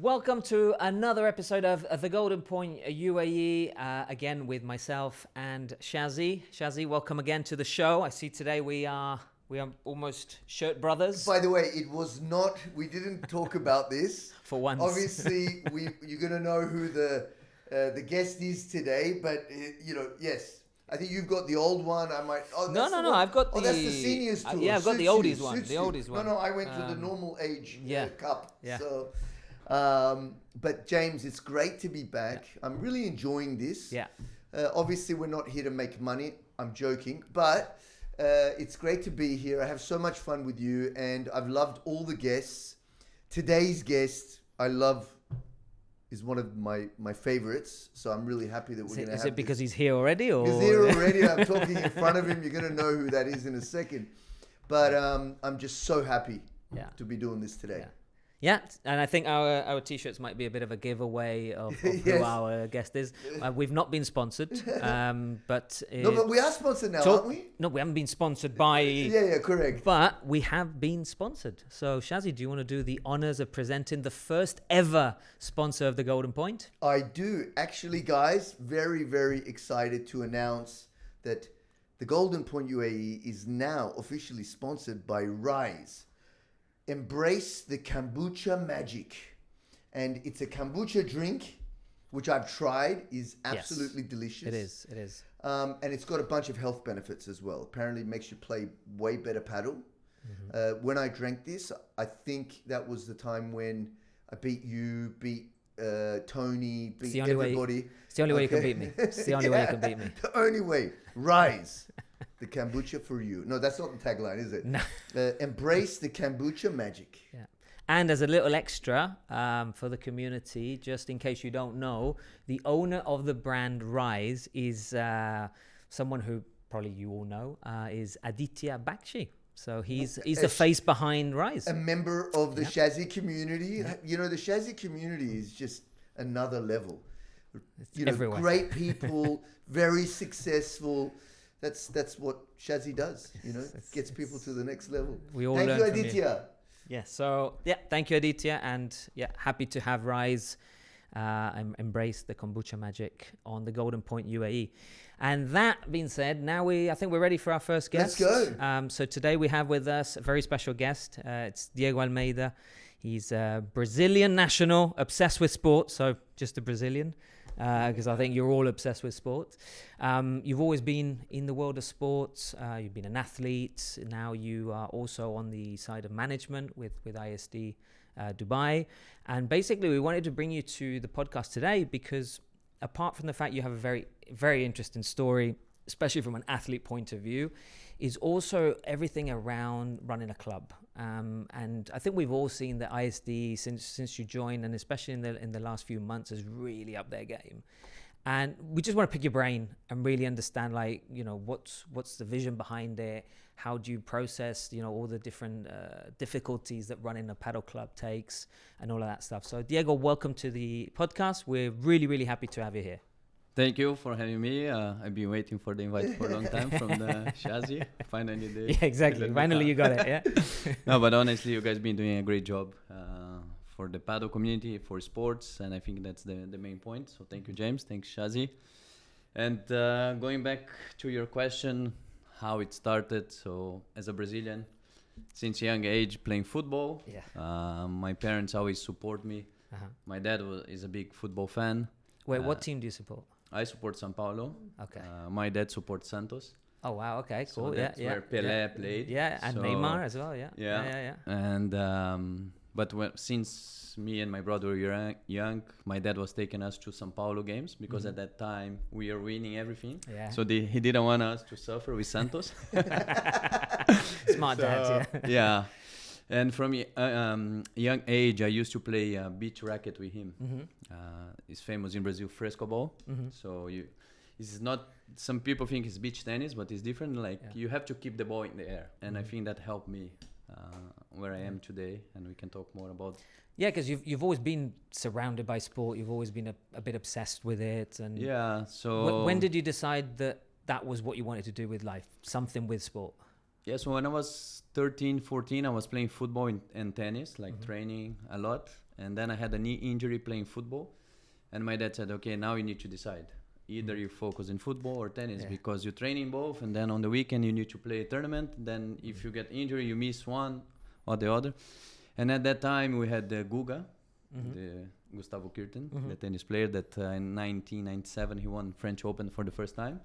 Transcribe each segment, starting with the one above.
Welcome to another episode of the Golden Point UAE, again with myself and Shazzy. Shazzy, welcome again to the show. I see today we are almost shirt brothers. By the way, it was not, we didn't talk about this. For once. Obviously, you're going to know who the guest is today, but, yes. I think you've got the old one. I might. Oh, no. I've got the. Oh, that's the seniors tour. Yeah, I've got the oldies one. The oldies one. No, I went to the normal age cup. Yeah. So, but James, it's great to be back. Yeah. I'm really enjoying this. Yeah. Obviously, we're not here to make money. I'm joking, but it's great to be here. I have so much fun with you, and I've loved all the guests. Today's guest, is one of my favorites, so I'm really happy that we're going to have. Is it because he's here already, or he's here already? I'm talking in front of him. You're going to know who that is in a second, but I'm just so happy to be doing this today. Yeah, and I think our t-shirts might be a bit of a giveaway of who our guest is. We've not been sponsored, but but we are sponsored now, aren't we? No, we haven't been sponsored by. Yeah, correct. But we have been sponsored. So Shazzy, do you want to do the honors of presenting the first ever sponsor of the Golden Point? I do, actually, guys. Very, very excited to announce that the Golden Point UAE is now officially sponsored by Rise. Embrace the kombucha magic, and it's a kombucha drink which I've tried, is absolutely delicious. It is and it's got a bunch of health benefits as well. Apparently it makes you play way better paddle. When I drank this, I think that was the time when I beat you, Tony, beat everybody. It's the only way you can beat me. It's the only way you can beat me. The only way. Rise. The kombucha for you. No, that's not the tagline, is it? No. Embrace the kombucha magic. Yeah. And as a little extra for the community, just in case you don't know, the owner of the brand Rise is someone who probably you all know, is Aditya Bakshi. So he's the face behind Rise. A member of the Shazzy community. Yeah. You know, the Shazzy community is just another level. Everywhere. Great people, very successful. That's what Shazzy does, gets people to the next level. We all Thank learn you, from Aditya. Yeah, so thank you, Aditya, and happy to have Rise embrace the kombucha magic on the Golden Point UAE. And that being said, now I think we're ready for our first guest. Let's go. So today we have with us a very special guest. It's Diego Almeida. He's a Brazilian national, obsessed with sport, so just a Brazilian. Because I think you're all obsessed with sports. You've always been in the world of sports. You've been an athlete. Now you are also on the side of management with ISD Dubai. And basically, we wanted to bring you to the podcast today because apart from the fact you have a very, very interesting story, especially from an athlete point of view, is also everything around running a club. And I think we've all seen that ISD since you joined, and especially in the last few months, has really upped their game. And we just want to pick your brain and really understand, what's the vision behind it? How do you process, all the different difficulties that running a paddle club takes, and all of that stuff. So Diego, welcome to the podcast. We're really, really happy to have you here. Thank you for having me. I've been waiting for the invite for a long time from the Shazzy. Finally, yeah, exactly. Finally, you got it. Yeah. No, but honestly, you guys been doing a great job for the paddle community, for sports, and I think that's the main point. So thank you, James. Thanks, Shazzy. And going back to your question, how it started. So as a Brazilian, since a young age, playing football. Yeah. My parents always support me. My dad is a big football fan. Wait, what team do you support? I support São Paulo. Okay. My dad supports Santos. Oh wow! Okay, cool. So that's where Pelé played. Yeah, and Neymar as well. Yeah. And but since me and my brother were young, my dad was taking us to São Paulo games because at that time we were winning everything. Yeah. So he didn't want us to suffer with Santos. Smart dad. Yeah. Yeah. And from young age, I used to play beach racket with him. It's famous in Brazil, fresco ball. So it's not. Some people think it's beach tennis, but it's different. You have to keep the ball in the air, and I think that helped me where I am today. And we can talk more about. Yeah, because you've always been surrounded by sport. You've always been a bit obsessed with it. And yeah. So when did you decide that was what you wanted to do with life? Something with sport. Yeah, so when I was 13, 14, I was playing football and tennis, training a lot. and then I had a knee injury playing football, and my dad said, okay, now you need to decide. Either you focus in football or tennis because you train in both, and then on the weekend you need to play a tournament. Then if you get injured, you miss one or the other. And at that time we had Guga, the Gustavo Kirten, the tennis player that in 1997 he won French Open for the first time.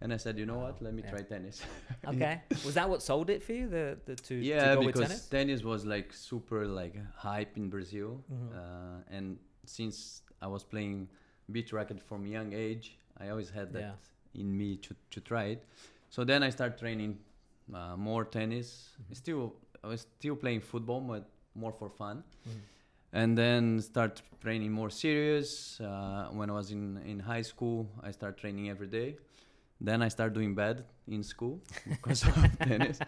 And I said, you know what, let me try tennis. Okay. Was that what sold it for you, to yeah, go with because tennis? was like super like hype in Brazil. And since I was playing beach racket from a young age, I always had that in me to try it. So then I started training more tennis. I was still playing football, but more for fun. And then start training more serious. When I was in high school, I started training every day. Then I started doing bad in school because of tennis.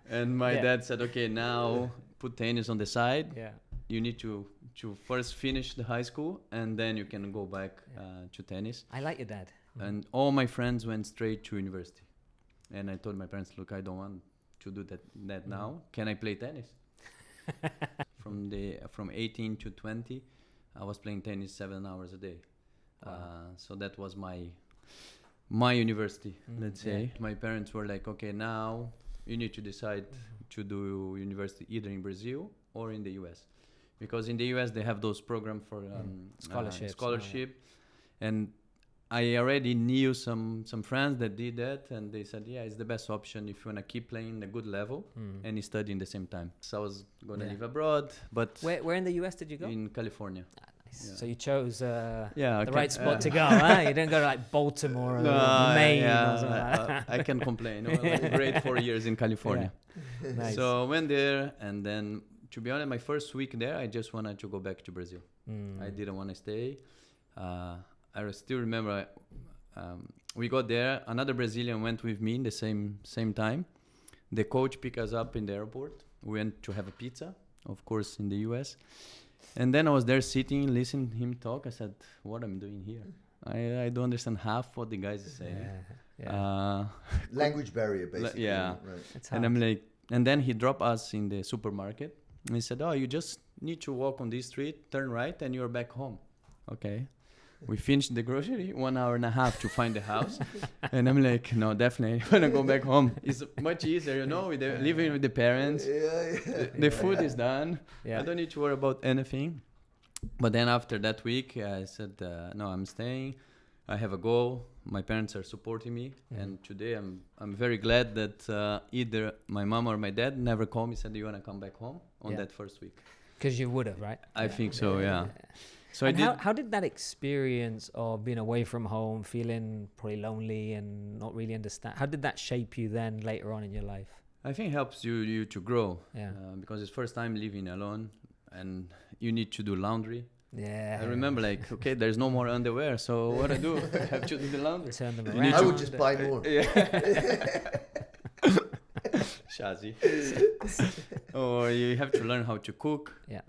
And my dad said, okay, now put tennis on the side. Yeah. You need to first finish the high school, and then you can go back to tennis. I like your dad. And all my friends went straight to university. And I told my parents, look, I don't want to do that now. Can I play tennis? From 18 to 20, I was playing tennis 7 hours a day. So that was my university, let's say. My parents were like, okay, now you need to decide to do university either in Brazil or in the US. Because in the US, they have those programs for scholarship. And I already knew some friends that did that, and they said, yeah, it's the best option if you want to keep playing a good level and study in the same time. So I was going to live abroad, but... Where in the US did you go? In California. Nice. Yeah. So you chose the right spot to go, huh? You didn't go to like Baltimore or Maine or something like that. I can complain. Great 4 years in California. Yeah. Nice. So I went there, and then, to be honest, my first week there, I just wanted to go back to Brazil. I didn't want to stay. I still remember we got there. Another Brazilian went with me in the same time. The coach picked us up in the airport. We went to have a pizza, of course, in the US. And then I was there sitting, listening to him talk. I said, what am I doing here? I don't understand half what the guys are saying. Language barrier, basically. Yeah. Right. And I'm like, and then he dropped us in the supermarket. And he said, oh, you just need to walk on this street, turn right, and you're back home. Okay. We finished the grocery, 1.5 hours to find the house. And I'm like, no, definitely, I want to go back home. It's much easier, living with the parents. The food is done. Yeah. I don't need to worry about anything. But then after that week, I said, no, I'm staying. I have a goal. My parents are supporting me. And today I'm very glad that either my mom or my dad never called me and said, do you want to come back home on that first week? Because you would have, right? I think so, yeah. So and how did that experience of being away from home, feeling probably lonely and not really understand, how did that shape you then later on in your life? I think it helps you to grow. Yeah. Because it's first time living alone and you need to do laundry. Yeah. I remember like, okay, there's no more underwear, so what I do? I have to do the laundry. Turn them around. I would just buy more. Shazi. Or you have to learn how to cook. Yeah.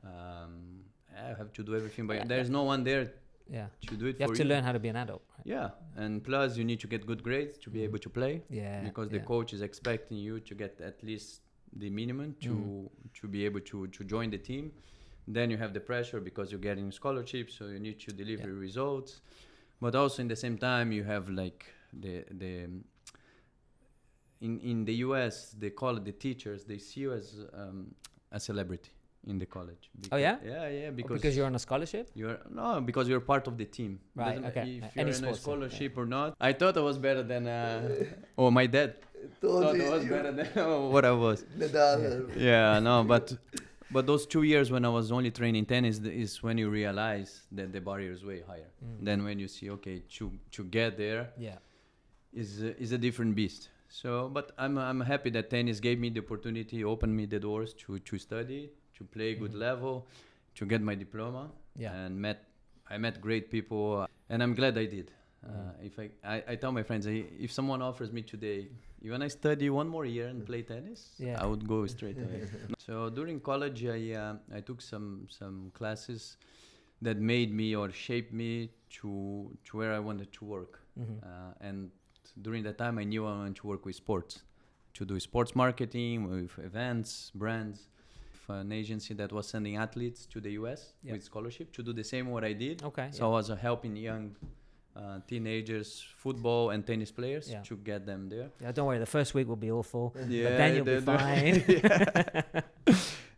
I have to do everything, but there's no one there to do it for you. You have to learn how to be an adult. Right? Yeah, and plus you need to get good grades to be able to play. Yeah. Because the coach is expecting you to get at least the minimum to be able to join the team. Then you have the pressure because you're getting scholarships, so you need to deliver results. But also in the same time, you have like in the US, they call it the teachers. They see you as a celebrity in the college. Oh yeah? Yeah. Because you're on a scholarship? Because you're part of the team. Right, Doesn't okay. If you're Any in a scholarship yeah. or not. I thought I was better than... my dad thought I was better than what I was. Yeah, no, but those 2 years when I was only training tennis is when you realize that the barrier is way higher. Then when you see, okay, to get there is a different beast. So, but I'm happy that tennis gave me the opportunity, opened me the doors to study, to play good level, to get my diploma, and I met great people, and I'm glad I did. If I tell my friends, if someone offers me today, you want to study 1 more year and play tennis, I would go straight away. So during college, I took some classes that made me or shaped me to where I wanted to work, and during that time I knew I wanted to work with sports, to do sports marketing, with events, brands. an agency that was sending athletes to the US Yeah. with scholarship to do the same what I did. Okay. So I was helping young teenagers, football and tennis players Yeah. to get them there. Yeah, don't worry. The first week will be awful, Yeah, but then you'll be fine.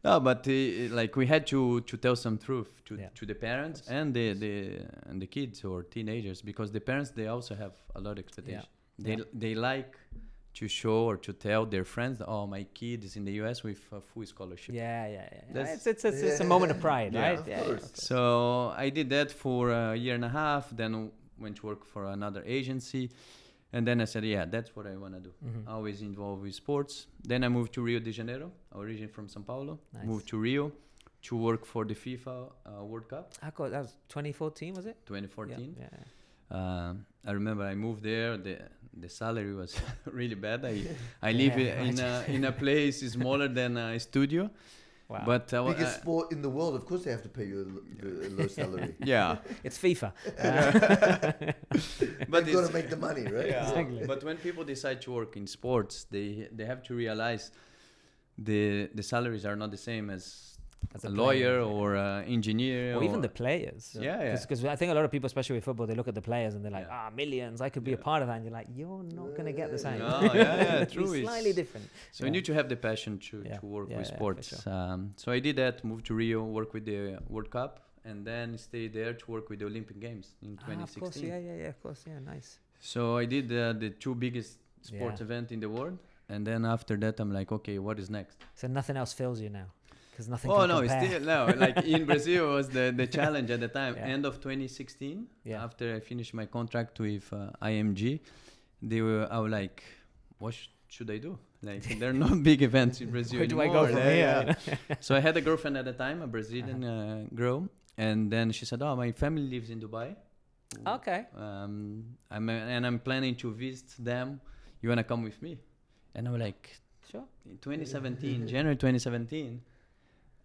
No, but like we had to tell some truth Yeah. to the parents and the kids or teenagers, because the parents, they also have a lot of expectation. Yeah. They like to show or to tell their friends that, oh, my kid is in the US with a full scholarship. Yeah. That's- It's a moment of pride, Yeah, right? of course. So I did that for a year and a half, then went to work for another agency. And then I said, yeah, that's what I want to do. Mhm. Always involved with sports. Then I moved to Rio de Janeiro, originally from Sao Paulo. Nice. Moved to Rio to work for the FIFA World Cup That was 2014, was it? 2014. Yeah. I remember I moved there. The salary was really bad. I live in a place smaller than a studio. Wow. But Biggest sport in the world, of course they have to pay you a low salary. yeah, It's FIFA. but You've got to make the money, right? Yeah. Exactly. But when people decide to work in sports, they have to realize the salaries are not the same as a lawyer or engineer or even the players. Yeah. Because I think a lot of people, especially with football, they look at the players and they're like, millions, I could be a part of that. And you're like, you're not going to get the same. No, yeah, true. It's slightly different. So you need to have the passion to work with for sports. sure. So I did that, moved to Rio, work with the World Cup, and then stayed there to work with the Olympic Games in 2016. Of course, yeah, of course, yeah, nice. So I did the two biggest sports event in the world. And then after that, I'm like, okay, what is next? So nothing else fills you now? Because nothing Oh can no, it's compare. still no. Like in Brazil was the challenge at the time. Yeah. End of 2016. Yeah. After I finished my contract with IMG, I was like, what should I do? Like there are no big events in Brazil Where do I anymore. go from Yeah. here? So I had a girlfriend at the time, a Brazilian girl, and then she said, "Oh, my family lives in Dubai. Okay. I'm planning to visit them. You wanna come with me?" And I was like, Sure. in 2017, January 2017,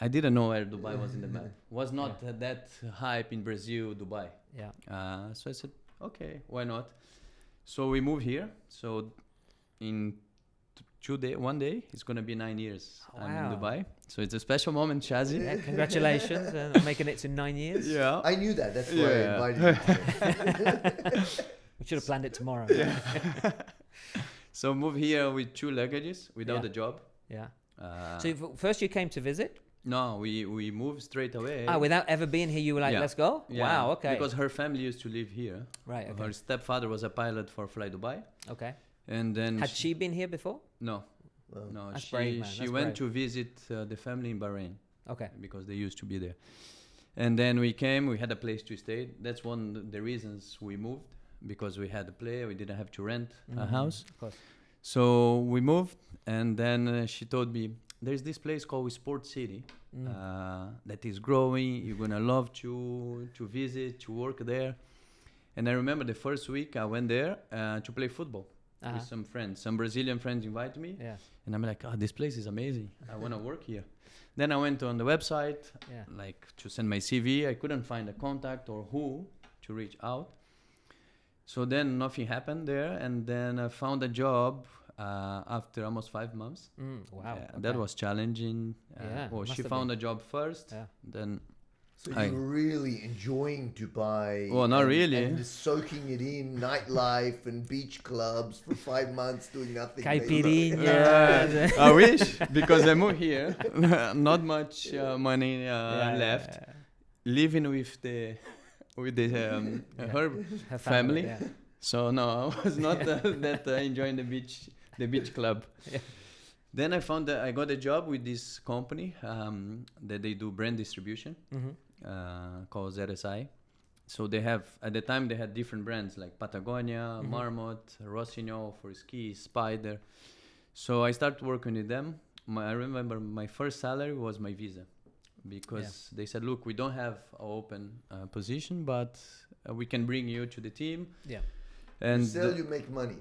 I didn't know where Dubai was in the map. Was not that hype in Brazil, Dubai. Yeah. So I said, okay, why not? So we moved here. So in one day, it's going to be 9 years I'm in Dubai. So it's a special moment, Shazi. Yeah, congratulations on making it to 9 years. Yeah. I knew that. That's why I invited you. We should have planned it tomorrow. So move here with 2 luggages without a job. Yeah. So first you came to visit? No, we moved straight away. Without ever being here, you were like, let's go? Yeah. Wow, okay. Because her family used to live here. Right, okay. Her stepfather was a pilot for Fly Dubai. Okay. And then Had she been here before? No. Wow. No, That's brave, man. she That's went brave. to visit the family in Bahrain Okay. because they used to be there. And then we came, we had a place to stay. That's one of the reasons we moved, because we had a place, we didn't have to rent a house. Of course. So we moved, and then she told me, there's this place called Sport City that is growing. You're gonna love to visit, to work there. And I remember the first week I went there to play football with some friends. Some Brazilian friends invited me, and I'm like, this place is amazing. I wanna work here. Then I went on the website, like to send my CV. I couldn't find a contact or who to reach out. So then nothing happened there, and then I found a job after almost 5 months. Wow. Yeah, okay. that was challenging. Must She have found been. a job first, then. So you're really enjoying Dubai. Well, not really. And just soaking it in, nightlife and beach clubs for 5 months doing nothing. Caipirinha. I wish, because I moved here, not much money left. Living with the her family. So no, I was not that enjoying the beach club. Then I found that I got a job with this company that they do brand distribution called ZSI. So they have, at the time they had different brands like Patagonia, Marmot, Rossignol for ski, Spider. So I started working with them. I remember my first salary was my visa, because they said, look, we don't have an open position, but we can bring you to the team. And you sell, you make money.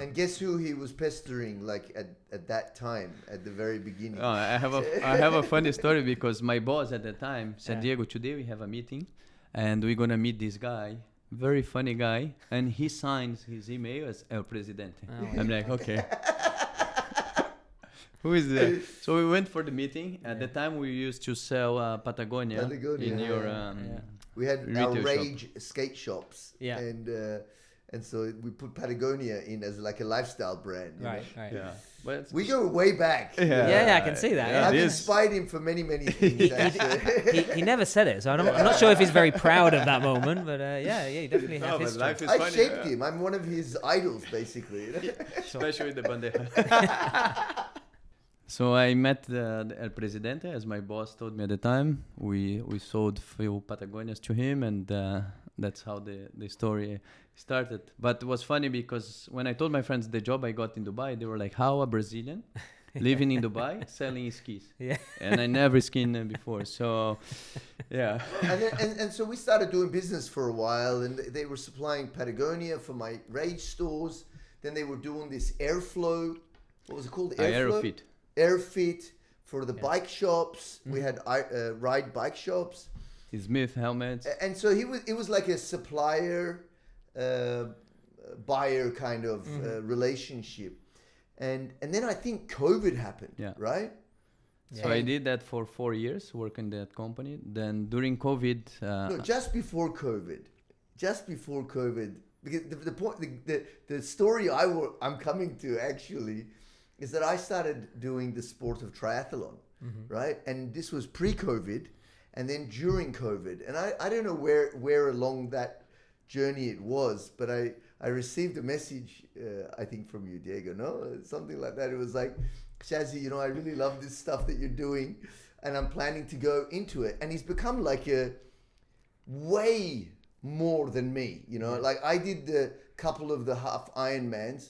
And guess who he was pestering like at that time, at the very beginning? I have a funny story, because my boss at the time said, Diego, today we have a meeting and we're going to meet this guy, very funny guy, and he signs his email as El Presidente. I'm like, okay. Who is there? So we went for the meeting. At the time, we used to sell Patagonia in your We had retail our shop. Rage skate shops. Yeah. And so we put Patagonia in as like a lifestyle brand. you Right, know? right. Yeah, but We go way back. Yeah, I can see that. Yeah. I've it is. inspired him for many, many things. actually. He never said it, so I'm not sure if he's very proud of that moment. But he definitely has No, but history. life is I funny. shaped him. I'm one of his idols, basically. Especially the bandeja. So I met El Presidente, as my boss told me at the time. We sold few Patagonias to him, and that's how the story started. But it was funny because when I told my friends the job I got in Dubai, they were like, how a Brazilian living in Dubai selling skis? Yeah. And I never skied before. So, yeah. and so we started doing business for a while, and they were supplying Patagonia for my Rage stores. Then they were doing this Airflow. What was it called? Aerofit. Airfit for the bike shops. We had ride bike shops. Smith helmets. And so it was like a supplier buyer kind of relationship. And then I think COVID happened, right? So I did that for 4 years, working that company. Then during COVID, No, just before COVID, because the point, the story I'm coming to actually is that I started doing the sport of triathlon, right? And this was pre-COVID, and then during COVID, and I don't know where along that journey it was, but I received a message, I think from you, Diego, no? Something like that. It was like, Shazzy, I really love this stuff that you're doing, and I'm planning to go into it. And he's become like a way more than me, like I did the couple of the half Ironmans,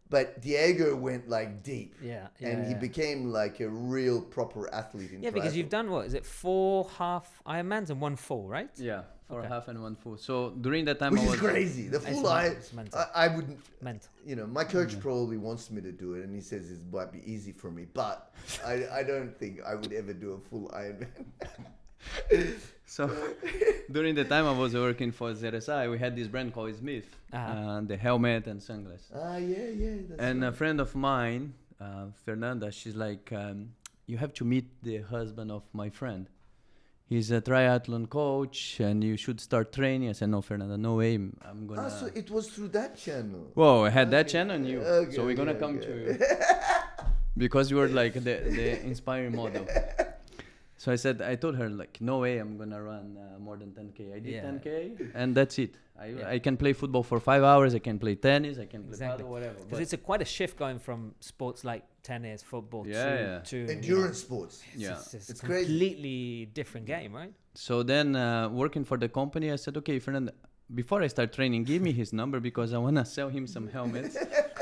but Diego went like deep, and he became like a real proper athlete in triathlon. Because you've done, what is it, 4 half Ironmans and 1 full, right? Yeah, 4 half and 1 full. So during that time, Which I was is crazy. The full I wouldn't. Mental. My coach probably wants me to do it, and he says it might be easy for me, but I don't think I would ever do a full Ironman. So during the time I was working for ZSI, we had this brand called Smith, the helmet and sunglasses. That's And right. a friend of mine, Fernanda, she's like, you have to meet the husband of my friend. He's a triathlon coach, and you should start training. I said, no, Fernanda, no way. I'm gonna. So it was through that channel. Whoa, I had that channel and you. Okay, So we're gonna come to you. Because you were like the inspiring model. So I told her, like, no way I'm going to run more than 10K. I did 10K, and that's it. I can play football for 5 hours. I can play tennis. I can play paddle, whatever. Because it's quite a shift going from sports like tennis, football to endurance sports. It's It's a crazy. completely different game, right? So then working for the company, I said, okay, Fernando, before I start training, give me his number because I want to sell him some helmets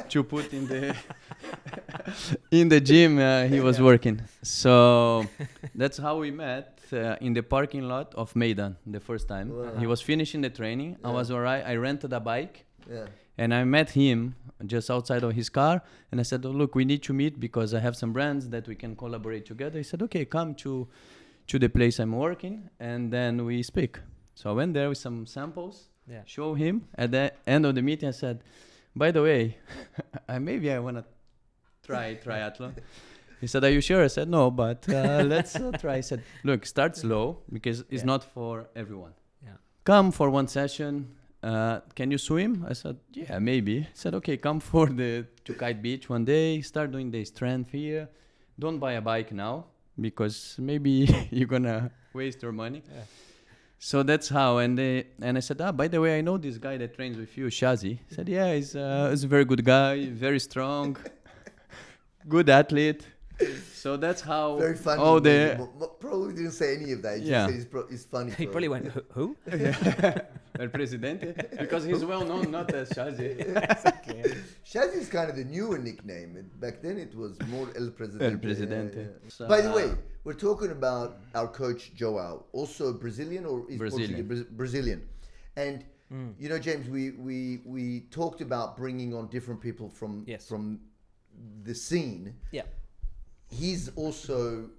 to put in the in the gym he was working. So that's how we met in the parking lot of Maidan the first time. Wow. He was finishing the training. I was all right. I rented a bike. Yeah. And I met him just outside of his car. And I said, oh, look, we need to meet because I have some brands that we can collaborate together. He said, okay, come to the place I'm working. And then we speak. So I went there with some samples, show him. At the end of the meeting, I said, by the way, maybe I want to try triathlon. He said, are you sure? I said, no, but let's try. He said, look, start slow because it's not for everyone. Yeah. Come for one session. Can you swim? I said, yeah, maybe. He said, okay, come to Kite Beach one day, start doing the strength here. Don't buy a bike now because maybe you're going to waste your money. Yeah. So that's how. And I said, by the way, I know this guy that trains with you, Shazi. He said, yeah, he's a very good guy, very strong, good athlete. So that's how. Very funny. Oh, probably didn't say any of that. He just said he's funny. He probably went, who? El Presidente, because he's well known not as Shazi. Shazi is kind of the newer nickname. Back then it was more El Presidente. El Presidente. Yeah. So, by the way, we're talking about our coach Joao, also Brazilian or is Brazilian. Brazilian. And you know, James, we talked about bringing on different people from the scene. Yeah. He's also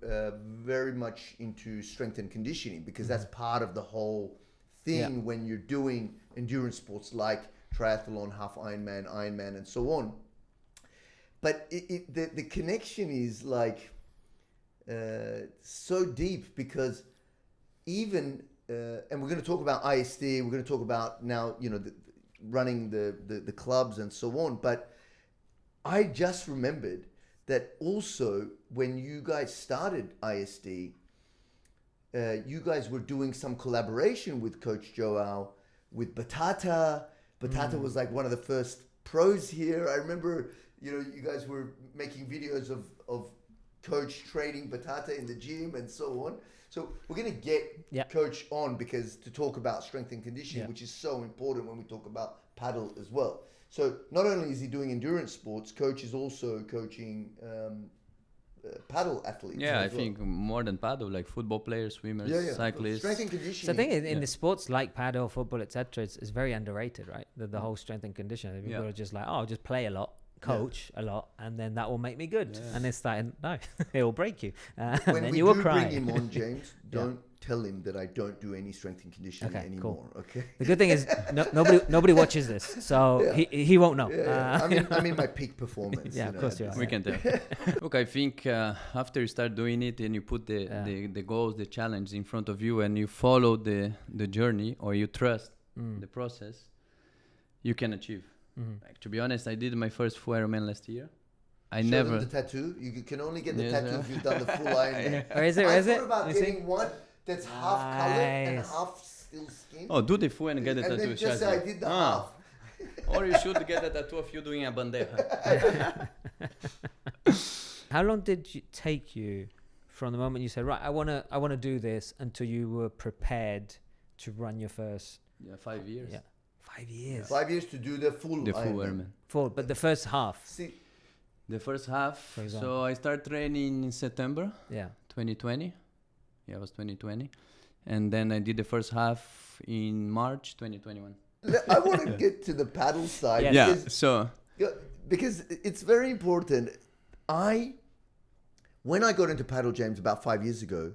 very much into strength and conditioning because that's part of the whole thing when you're doing endurance sports like triathlon, half Ironman, and so on. but the connection is like so deep because even and we're going to talk about ISD, we're going to talk about now, you know, running the clubs and so on, but I just remembered that also when you guys started ISD, you guys were doing some collaboration with Coach Joao, with Batata. Batata was like one of the first pros here. I remember, you know, you guys were making videos of Coach training Batata in the gym and so on. So we're going to get Coach on because to talk about strength and conditioning, which is so important when we talk about paddle as well. So not only is he doing endurance sports, Coach is also coaching paddle athletes. Yeah, I think more than paddle, like football players, swimmers, cyclists. Strength and conditioning. So I think in the sports like paddle, football, etc., it's very underrated, right? The whole strength and conditioning. People are just like, oh, I'll just play a lot, coach a lot, and then that will make me good. And it's like, no, it will break you. When then we you will do cry. bring him on, James, don't tell him that I don't do any strength and conditioning anymore. Cool. Okay. The good thing is nobody watches this, so he won't know. I'm in my peak performance. Yeah, of course you are. We can tell. Look, I think after you start doing it and you put the goals, the challenge in front of you, and you follow the journey, or you trust the process, you can achieve. Like, to be honest, I did my first full Ironman last year. I Show never. them the tattoo. You can only get the tattoo if you've done the full Ironman. Or is it? I thought about getting one that's half color and half still skin. Oh, do the full and get the And tattoo. then just say I did the half. Or you should get a tattoo of you doing a bandeja. How long did it take you from the moment you said, right, I wanna do this, until you were prepared to run your first? 5 years. Yeah, 5 years. 5 years to do the full Ironman. Full, but the first half. See, the first half. So I started training in September. 2020. Yeah, it was 2020. And then I did the first half in March 2021. I want to get to the paddle side. Because it's very important. When I got into paddle, James, about 5 years ago,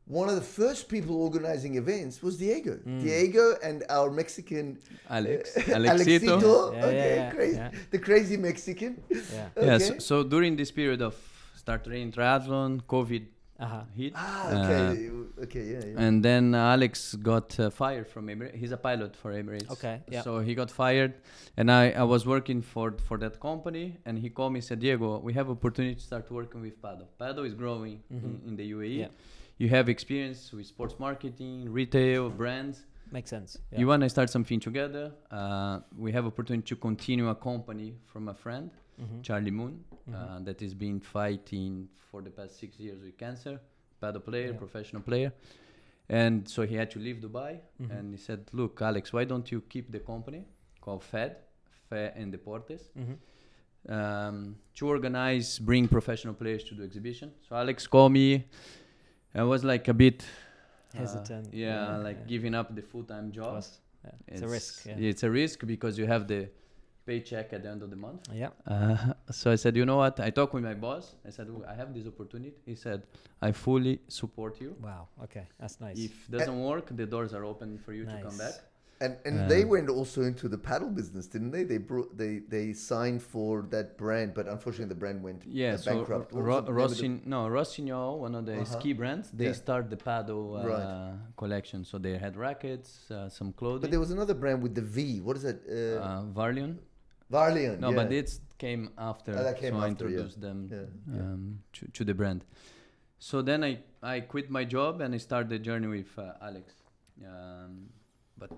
one of the first people organizing events was Diego. Diego and our Mexican Alexito. Crazy. The crazy Mexican. So during this period of start training triathlon, COVID hit. And then Alex got fired from Emirates. He's a pilot for Emirates. So he got fired, and I was working for that company, and he called me and said, Diego, we have opportunity to start working with Padel. Padel is growing in the UAE. You have experience with sports marketing, retail, brands. Makes sense. You want to start something together. We have opportunity to continue a company from a friend, Charlie Moon, that has been fighting for the past 6 years with cancer, paddle player, professional player. And so he had to leave Dubai. And he said, look, Alex, why don't you keep the company called Fe and Deportes to organize, bring professional players to the exhibition. So Alex called me. I was like a bit hesitant. Giving up the full-time job. It's a risk. It's a risk because you have the paycheck at the end of the month. So I said, you know what? I talked with my boss. I said, I have this opportunity. He said, I fully support you. Wow. Okay. That's nice. If it doesn't work, the doors are open for you to come back. And they went also into the paddle business, didn't they? They signed for that brand, but unfortunately the brand went bankrupt. Rossignol, one of the ski brands, they start the paddle collection. So they had rackets, some clothing. But there was another brand with the V. What is it? Varlion. No, but it came after. I introduced them to the brand. So then I quit my job and I started the journey with Alex. But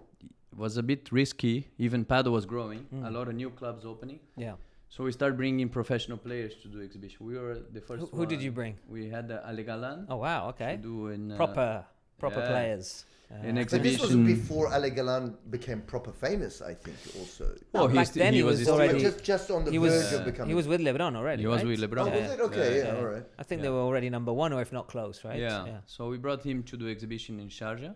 it was a bit risky. Even paddle was growing. A lot of new clubs opening. So we started bringing professional players to do exhibition. We were the first. Who did you bring? We had Ale Galan. Oh wow! Okay. To do in, proper players. In but this was before Ale Galan became proper famous, I think. Also. No, back then he was already just on the verge of becoming. He was with LeBron already. He was with LeBron. Oh, was it? Okay, all right. I think they were already number one, or if not close, right? Yeah. So we brought him to do exhibition in Sharjah.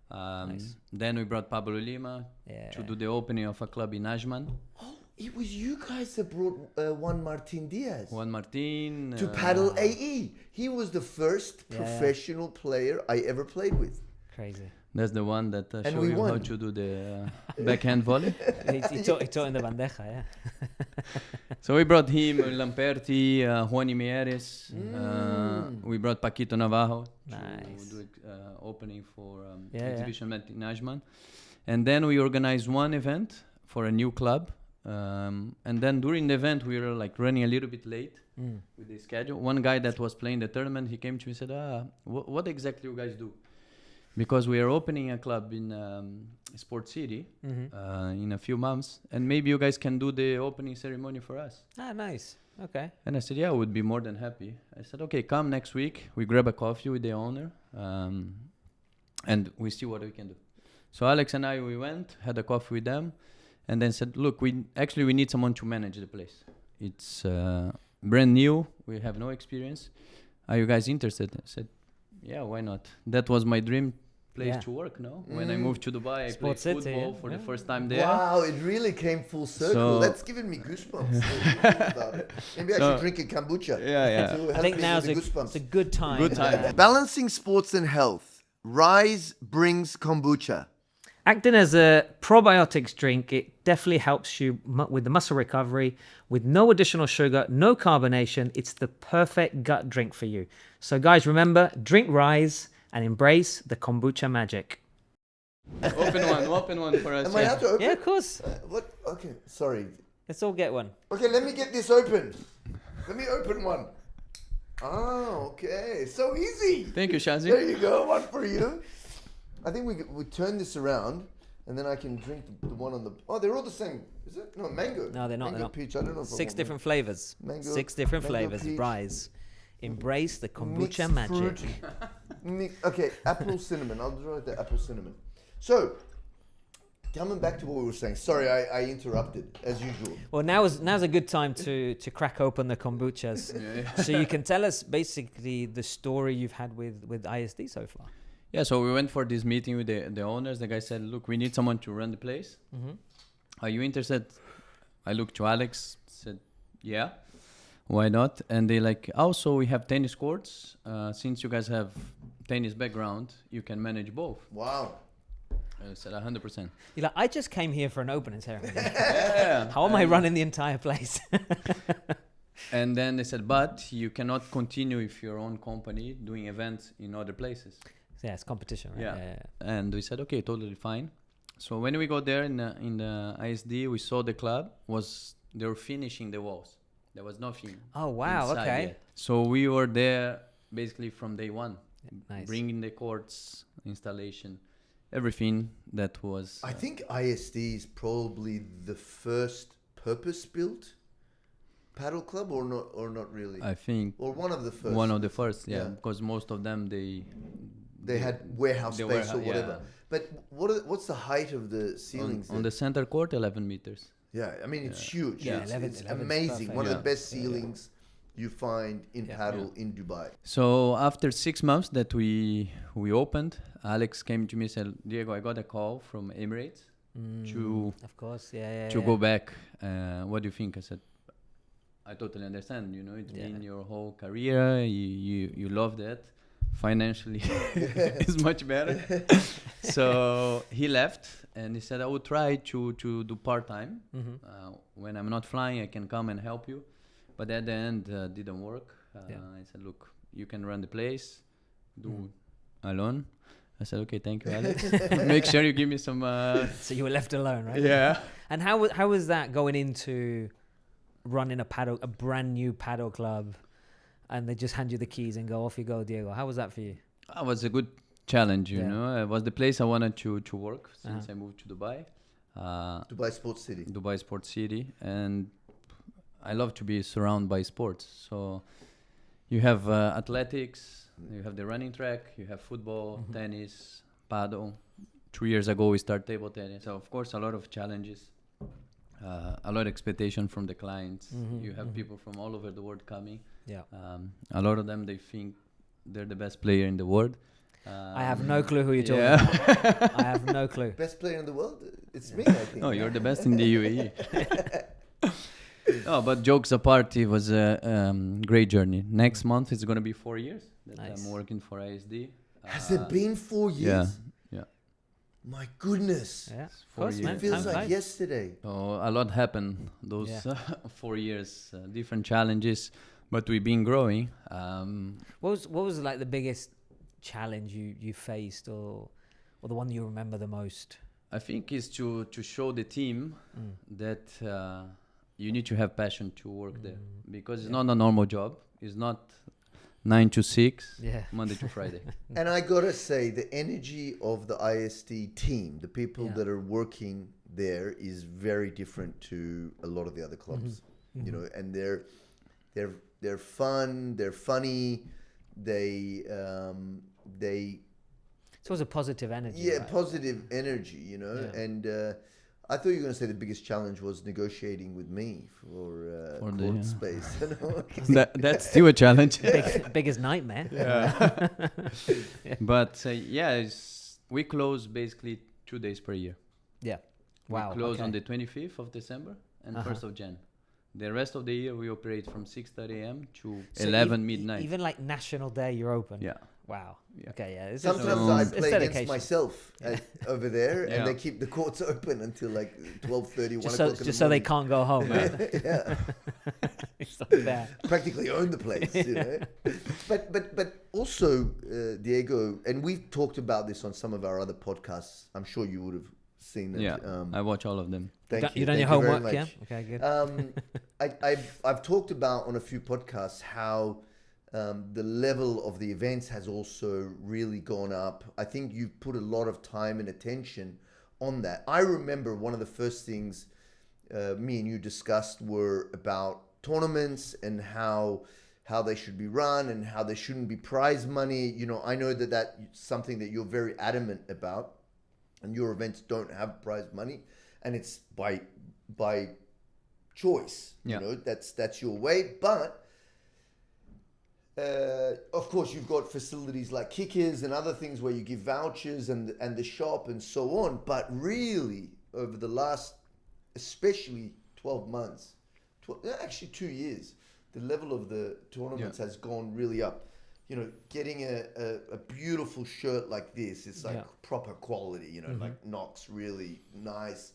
Nice. Then we brought Pablo Lima to do the opening of a club in Ajman. Oh, it was you guys that brought Juan Martin Diaz. Juan Martin. To paddle AE. He was the first professional player I ever played with. Crazy. That's the one that And show we you how won. to do the backhand volley. he taught in the bandeja, yeah. So we brought him, Lamperti, Juan Mieres. We brought Paquito Navajo Nice. to do opening for Yeah, exhibition management. And then we organized one event for a new club. And then during the event, we were like running a little bit late with the schedule. One guy that was playing the tournament, he came to me and said, what exactly you guys do? Because we are opening a club in Sport City in a few months, and maybe you guys can do the opening ceremony for us. Ah, nice. Okay. And I said, yeah, I would be more than happy. I said, okay, come next week. We grab a coffee with the owner, and we see what we can do. So Alex and I, we went, had a coffee with them, and then said, look, we need someone to manage the place. It's brand new. We have no experience. Are you guys interested? I said, yeah, why not? That was my dream place to work, no? When I moved to Dubai, I played football for the first time there. Wow, it really came full circle. That's giving me goosebumps. About it. Maybe I should drink a kombucha. Yeah. to I help think me now's with the goosebumps. it's a good time. Good time. Balancing sports and health. Rise brings kombucha. Acting as a probiotics drink, it definitely helps you with the muscle recovery with no additional sugar, no carbonation. It's the perfect gut drink for you. So guys, remember, drink Rise and embrace the kombucha magic. Open one for us. Am I allowed to open? Yeah, of course. What? Okay, sorry. Let's all get one. Okay, let me get this open. Let me open one. Oh, okay. So easy. Thank you, Shazi. There you go. One for you. I think we turn this around, and then I can drink the one on the. Oh, they're all the same. Is it? No, mango. No, they're not. Mango They're not. peach. I don't know. If I 6 want different flavors. Mango- 6 different mango flavors. peach. Rise. Embrace the kombucha Mixed magic. fruit. Okay, apple cinnamon. I'll draw the apple cinnamon. So, coming back to what we were saying. Sorry, I interrupted as usual. Well, now's a good time to crack open the kombuchas. So you can tell us basically the story you've had with ISD so far. Yeah, so we went for this meeting with the owners. The guy said, look, we need someone to run the place. Are you interested? I looked to Alex, said, yeah, why not? And they like, also we have tennis courts. Since you guys have tennis background, you can manage both. Wow. I said 100%. You're like, I just came here for an opening ceremony. Yeah. How am I running the entire place? And then they said, but you cannot continue with your own company doing events in other places. Yeah, it's competition, right? Yeah. And we said, okay, totally fine. So when we got there in the ISD, we saw the club they were finishing the walls. There was nothing. Oh, wow. inside Okay. yet. So we were there basically from day one, Nice. bringing the courts, installation, everything that was. I think ISD is probably the first purpose-built paddle club, or not really. I think Or one of the first. one of the first, yeah, Yeah. because most of them They had warehouse They space or were- whatever. yeah. But what's the height of the ceilings? on the center court, 11 meters. Yeah, I mean it's huge. Yeah, it's 11 it's 11 's amazing. perfect. One of Yeah. the best ceilings you find in Yeah. paddle in Dubai. So after 6 months that we opened, Alex came to me and said, Diego, I got a call from Emirates to Of course, yeah. go back. What do you think? I said, I totally understand. You know, it's Yeah. been your whole career. You love that. Financially, it's much better. So he left and he said, I would try to do part-time. When I'm not flying, I can come and help you. But at the end, didn't work. I said, look, you can run the place, do alone. I said, okay, thank you, Alex. Make sure you give me some. So you were left alone, right? Yeah. And how was that going into running a brand new paddle club, and they just hand you the keys and go, off you go, Diego? How was that for you? It was a good challenge, you Yeah. know. It was the place I wanted to work since I moved to Dubai. Dubai Sports City. Dubai Sports City, and I love to be surrounded by sports. So you have athletics, you have the running track, you have football, tennis, paddle. 2 years ago we started table tennis. So of course a lot of challenges, a lot of expectation from the clients. You have people from all over the world coming. Yeah. A lot of them, they think they're the best player in the world. I have no clue who you're talking Yeah. about. I have no clue. Best player in the world? It's me, I think. No, you're the best in the UAE. No, but jokes apart, it was a great journey. Next month it's going to be 4 years that Nice. I'm working for ISD. Has it been 4 years? Yeah, yeah. My goodness. Yeah, of 4 course, years. man. It feels Time like flies. yesterday. So a lot happened those Yeah. 4 years, different challenges, but we've been growing. What was like the biggest challenge you faced, or the one you remember the most? I think is to show the team that you need to have passion to work there, because it's not a normal job. It's not 9 to 6, Yeah. Monday to Friday. And I gotta say, the energy of the ISD team, the people Yeah. that are working there, is very different to a lot of the other clubs. You know, and they're fun, they're funny, they It's always a positive energy. yeah, right? positive energy. You know, Yeah. and I thought you were gonna say the biggest challenge was negotiating with me for For the, court yeah. space. You know? That's still a challenge. Biggest nightmare. But we close basically 2 days per year. Yeah. Wow. We close okay. on the 25th of December and Uh-huh. 1st of Jan. The rest of the year we operate from 6:30 a.m. to So 11 ev- midnight. Even like National Day, you're open. Yeah. Wow. Yeah. Okay. Yeah. It's Sometimes So- I it's play against dedication. myself over there, Yeah. and they keep the courts open until like 12:30, 1 Just o'clock in the so they morning. can't go home. Right? Yeah, It's not bad. practically own the place, you know. But also, Diego, and we've talked about this on some of our other podcasts. I'm sure you would have seen it. Yeah, I watch all of them. Thank you. You done your Thank you very homework, yeah? much. Okay, good. I've talked about on a few podcasts how the level of the events has also really gone up. I think you've put a lot of time and attention on that. I remember one of the first things me and you discussed were about tournaments and how they should be run and how there shouldn't be prize money. You know, I know that that's something that you're very adamant about, and your events don't have prize money, and it's by choice. Yeah. You know, that's your way. But of course, you've got facilities like kickers and other things where you give vouchers and the shop and so on. But really, over the last, especially 12 months, actually 2 years, the level of the tournaments has gone really up. You know, getting a beautiful shirt like this, it's like proper quality, you know, like Knox, really nice.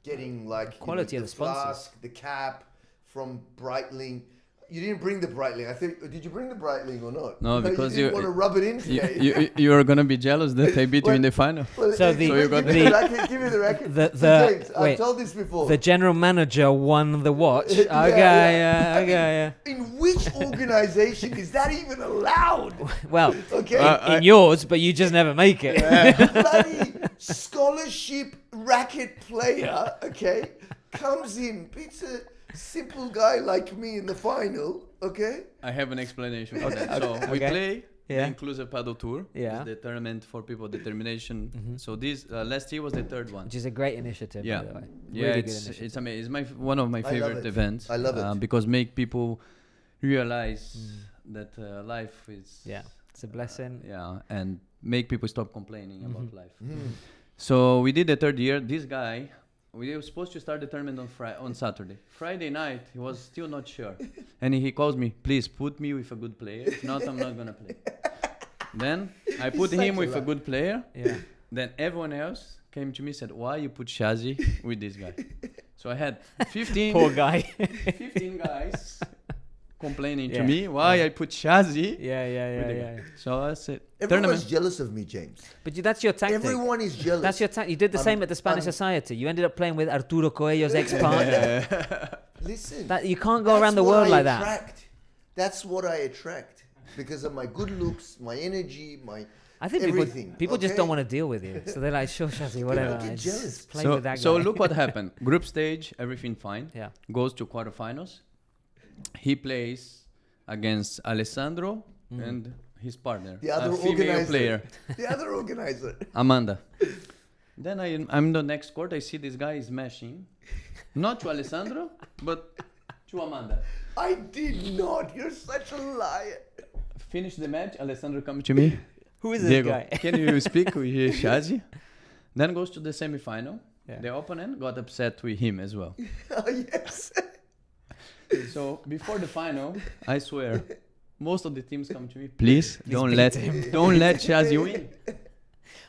Getting like Quality of the sponsors. flask, the cap from Breitling. You didn't bring the Breitling. I think. Did you bring the Breitling or not? No, because you you- didn't want to rub it in today. You're gonna be jealous that I beat you in the final. Well, So give the- me you got the racket. Give me the racket. The- So the- James, wait. I've told this before. The general manager won the watch. Okay, Yeah. I mean, yeah. In which organization is that even allowed? Well, Okay. in yours, but you just never make it. Bloody scholarship racket player, okay, comes in, beats a simple guy like me in the final, okay? I have an explanation for that. So we Okay. play the Yeah. Inclusive Paddle Tour. Yeah. It's the tournament for people with determination. So this last year was the third one. Which is a great initiative, Yeah, by the way. yeah, Really good it's initiative. amazing. It's one of my I love favorite it. events. I love it. Because make people realize that life is Yeah, it's a blessing. yeah, and make people stop complaining about life. Mm. So we did the third year. This guy, we were supposed to start the tournament on Saturday. Friday night, he was still not sure, and he calls me, "Please put me with a good player. If not, I'm not gonna play." Then I put He's him such a with a good player. Yeah. Then everyone else came to me and said, "Why you put Shazi with this guy?" So I had 15, Poor guy. 15 guys complaining Yeah. to me why I put Shazi. Yeah. with the guy. So I said, Everyone's tournament. jealous of me, James. But that's your tactic. Everyone is jealous. That's your tactic. You did the same at the Spanish Society. You ended up playing with Arturo Coelho's ex-partner. Listen. That you can't go that's around the what world I like that. attract. That's what I attract because of my good looks, my energy, my I think everything. people just okay? don't want to deal with you. So they're like, sure, Shazzy, whatever. get I just jealous. play with that guy. So look what happened. Group stage, everything fine. Yeah. Goes to quarterfinals. He plays against Alessandro and his partner, The other a female organizer. player, The other organizer. Amanda. Then I'm in the next court. I see this guy is smashing, not to Alessandro, but to Amanda. I did not. You're such a liar. Finish the match. Alessandro comes to me. Who is this Diego, guy? can you speak with Shazi? Then goes to the semi-final. Yeah. The opponent got upset with him as well. Oh, yes. So before the final, I swear, most of the teams come to me. Please don't beat let him. don't let Shazi win.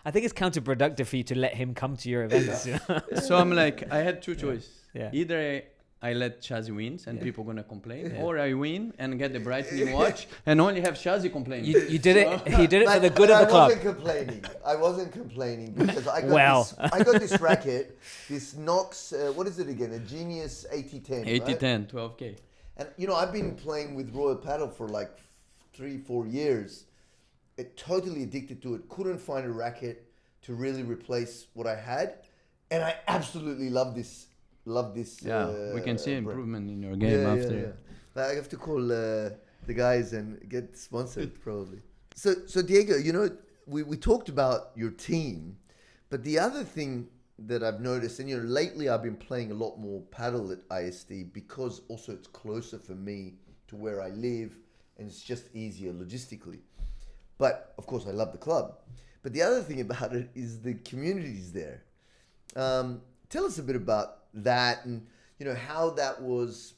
I think it's counterproductive for you to let him come to your events. You know? So I'm like, I had two choices. Yeah. Either I let Shazi wins and people gonna complain, or I win and get the brightening watch and only have Shazi complaining. You did it. He did it for the good of the club. I wasn't complaining because I got Well. I got this racket, this Knox. What is it again? A Genius 8010. 80-10, 12K. And you know, I've been playing with Royal Padel for like 3-4 years. Totally addicted to it. Couldn't find a racket to really replace what I had, and I absolutely love this. Yeah, we can see brand. improvement in your game after. Yeah. I have to call the guys and get sponsored probably. So Diego, you know, we talked about your team, but the other thing that I've noticed, and you know, lately I've been playing a lot more paddle at ISD because also it's closer for me to where I live, and it's just easier logistically. But of course, I love the club. But the other thing about it is the communities there. Tell us a bit about that, and you know how that was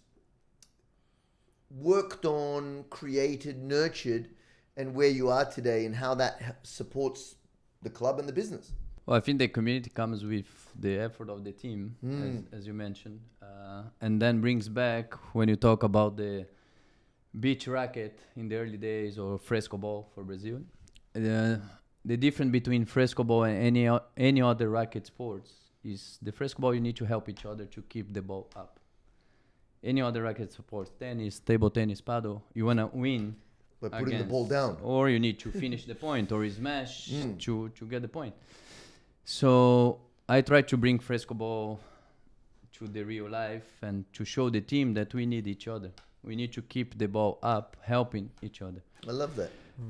worked on, created, nurtured, and where you are today, and how that supports the club and the business. Well, I think the community comes with the effort of the team, as you mentioned, and then brings back when you talk about the beach racket in the early days or fresco ball for Brazil. The difference between fresco ball and any other racket sports is the fresco ball you need to help each other to keep the ball up. Any other racket sports, tennis, table tennis, paddle, you wanna win By putting the ball down, or you need to finish the point or smash to get the point. So I try to bring fresco ball to the real life and to show the team that we need each other. We need to keep the ball up, helping each other. I love that.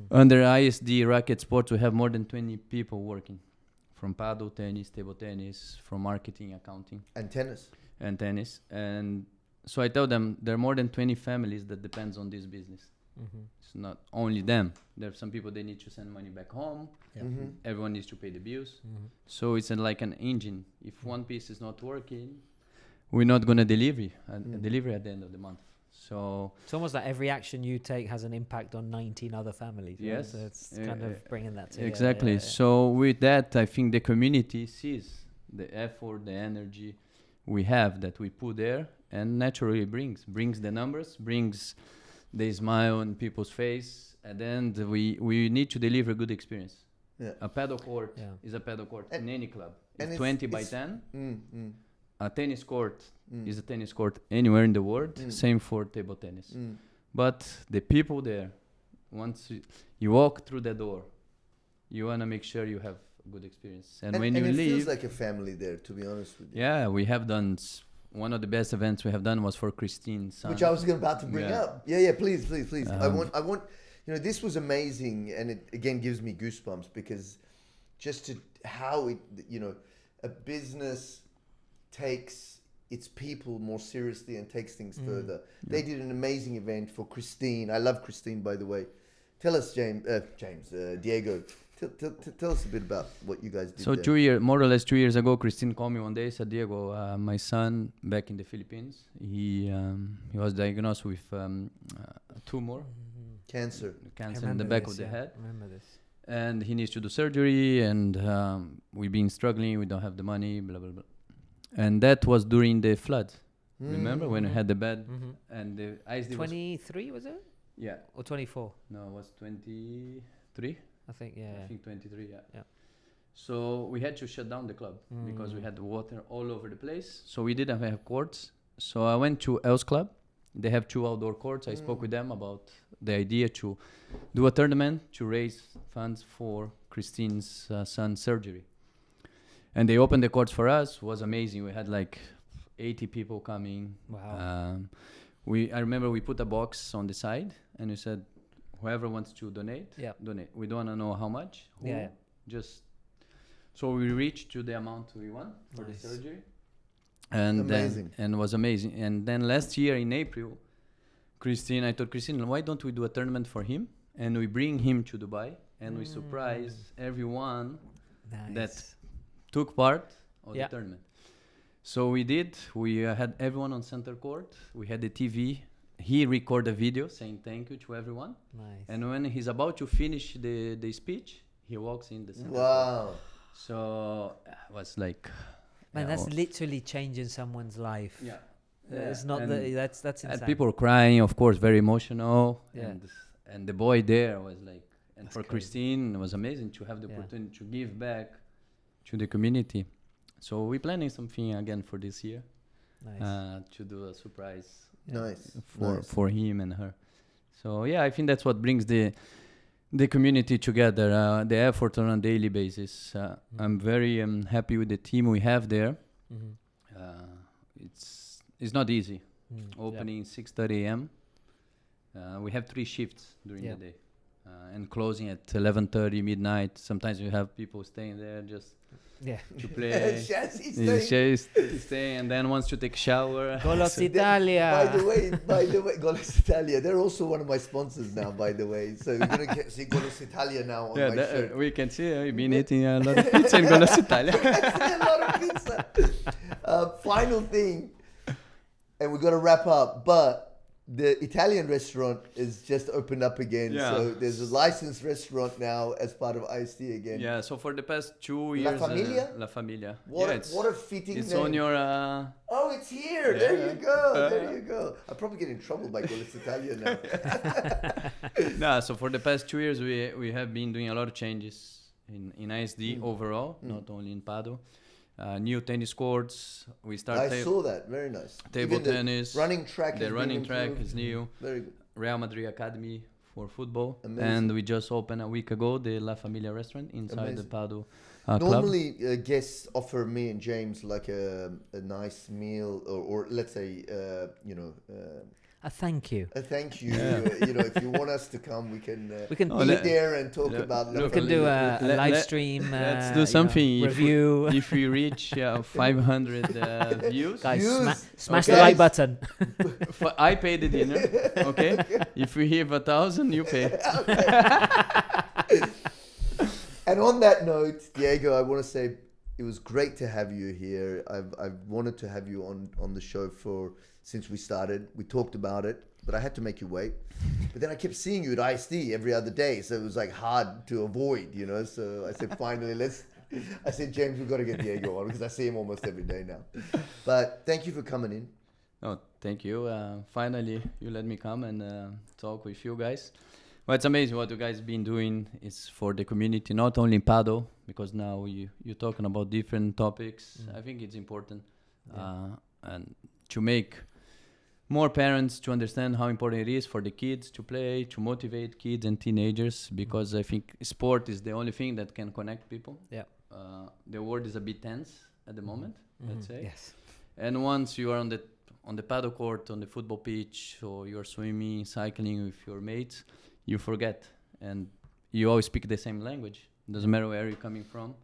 Under ISD racket sports, we have more than 20 people working, from paddle, tennis, table tennis, from marketing, accounting, And tennis. And so I tell them there are more than 20 families that depends on this business. It's not only them. There are some people they need to send money back home. Yeah. Everyone needs to pay the bills. So it's like an engine. If one piece is not working, we're not gonna deliver at the end of the month. So It's almost like every action you take has an impact on 19 other families. Right? Yes. So it's kind of bringing that together. exactly. So with that, I think the community sees the effort, the energy we have that we put there, and naturally brings the numbers, brings the smile on people's face, and then we need to deliver good experience. Yeah. A paddle court is a paddle court in any club. It's 20 by 10. A tennis court is a tennis court anywhere in the world. Same for table tennis. But the people there, once you walk through the door, you want to make sure you have a good experience. And when you it leave, feels like a family there, to be honest with you. yeah, we have done one of the best events we have done was for Christine's son. Which I was about to bring Yeah. up. Yeah, please. I want, you know, this was amazing, and it again gives me goosebumps because just to how it, you know, a business takes its people more seriously and takes things further. They did an amazing event for Christine. I love Christine, by the way. Tell us, Diego, tell us a bit about what you guys did. So there. more or less 2 years ago, Christine called me one day, said, Diego, my son back in the Philippines, he was diagnosed with tumor, Cancer. in the back of the head. I remember this. And he needs to do surgery, and we've been struggling, we don't have the money, blah, blah, blah. And that was during the flood. Remember when we had the bed and the ISD 23 was it? Yeah. Or 24? No, it was 23. I think, I think 23, yeah. Yeah. So we had to shut down the club because we had water all over the place. So we didn't have courts. So I went to Els Club. They have 2 outdoor courts. I spoke with them about the idea to do a tournament to raise funds for Christine's son's surgery. And they opened the courts for us. It was amazing. We had like 80 people coming. Wow. I remember we put a box on the side and we said, whoever wants to donate, donate. We don't want to know how much. Just so we reached to the amount we want for the surgery. And Amazing. Then, and it was amazing. And then last year in April, I told Christine, why don't we do a tournament for him? And we bring him to Dubai and we surprise everyone that took part of the tournament. So we did. We had everyone on center court. We had the TV. He recorded a video saying thank you to everyone. Nice. And when he's about to finish the speech, he walks in the center. Wow. So I was like, Man, yeah, that's well, literally changing someone's life. yeah. It's not and, that's insane. and people were crying, of course, very emotional. Yeah. And the boy there was like, and That's for crazy. Christine, it was amazing to have the Yeah. opportunity to give back to the community. So we're planning something again for this year, Nice. to do a surprise Nice. for him and her. So yeah, I think that's what brings the community together, the effort on a daily basis. I'm very happy with the team we have there. It's not easy. Opening 6:30 a.m. We have 3 shifts during the day, and closing at 11:30 midnight. Sometimes we have people staying there just to play. Shazzy's Stay, and then wants to take shower. Golos By Italia. the way, Golos Italia, they're also one of my sponsors now, by the way. So we're going to see Golos Italia now on my shirt. We can see you've been eating a lot of pizza in Golos Italia. A lot of pizza. Final thing, and we're going to wrap up, but the Italian restaurant is just opened up again. Yeah. So there's a licensed restaurant now as part of ISD again. Yeah, so for the past 2 La years... Familia? La Familia. What Yeah, a fitting it's name. on your... Oh, it's here. Yeah. There you go. There you go. I'll probably get in trouble by Golos Italia now. No, so for the past 2 years, we have been doing a lot of changes in ISD overall, not only in Padel. New tennis courts. We I started saw that. Very nice. table Even the tennis. running track. The has been running track improved. is new. Very good. Real Madrid Academy for football. Amazing. And we just opened a week ago the La Familia restaurant inside the Amazing. Padel club. Normally, guests offer me and James like a nice meal, or let's say, A thank you. a thank you. Yeah. If you want us to come, we can We can eat there and talk le- about. look, we can do a let- live let- stream. Let's do something. Review. If we reach 500 views, Guys, Views. smash Okay. the like button. I pay the dinner. Okay. If we hit 1,000, you pay. And on that note, Diego, I want to say it was great to have you here. I've wanted to have you on the show since we started. We talked about it, but I had to make you wait. But then I kept seeing you at ISD every other day, so it was like hard to avoid, So I said, finally, I said, James, we've got to get Diego on because I see him almost every day now. But thank you for coming in. Oh, thank you. Finally, you let me come and talk with you guys. Well, it's amazing what you guys been doing. Is for the community, not only in Padel, because now you're talking about different topics. I think it's important and to make more parents to understand how important it is for the kids to play, to motivate kids and teenagers, because I think sport is the only thing that can connect people. Yeah. The world is a bit tense at the moment, let's say. Yes. And once you are on the paddle court, on the football pitch, or you're swimming, cycling with your mates, you forget. And you always speak the same language. Doesn't matter where you're coming from.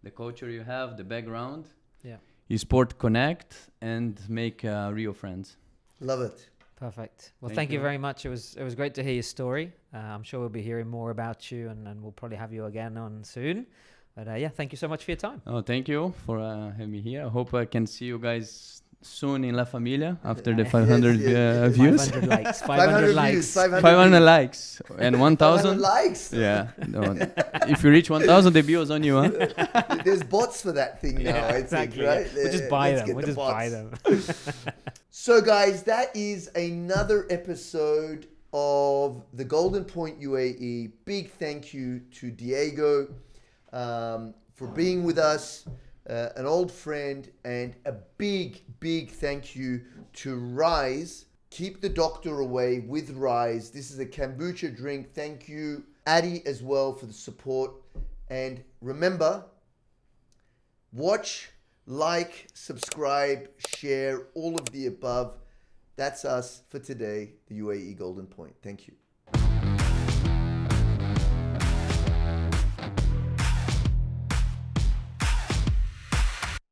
The culture you have, the background. Yeah. Sport connect and make real friends. Love it. Perfect. Well, Thank thank you you. very much. It was great to hear your story. I'm sure we'll be hearing more about you, and we'll probably have you again on soon. But thank you so much for your time. Oh, thank you for having me here. I hope I can see you guys soon in La Familia after the 500 yes. views. 500 likes. 500 likes. views, 500 500 views. likes and 1,000. 500 likes. Yeah. No. If you reach 1,000, the bill's on you, huh? There's bots for that thing now, Yeah, I think, exactly. right? We'll just buy Let's them. get We'll the just buy bots. them. So, guys, that is another episode of the Golden Point UAE. Big thank you to Diego for being with us, an old friend, and a big, big thank you to Rise. Keep the doctor away with Rise. This is a kombucha drink. Thank you, Addy, as well, for the support. And remember, watch, like, subscribe, share, all of the above. That's us for today, the UAE Golden Point. Thank you.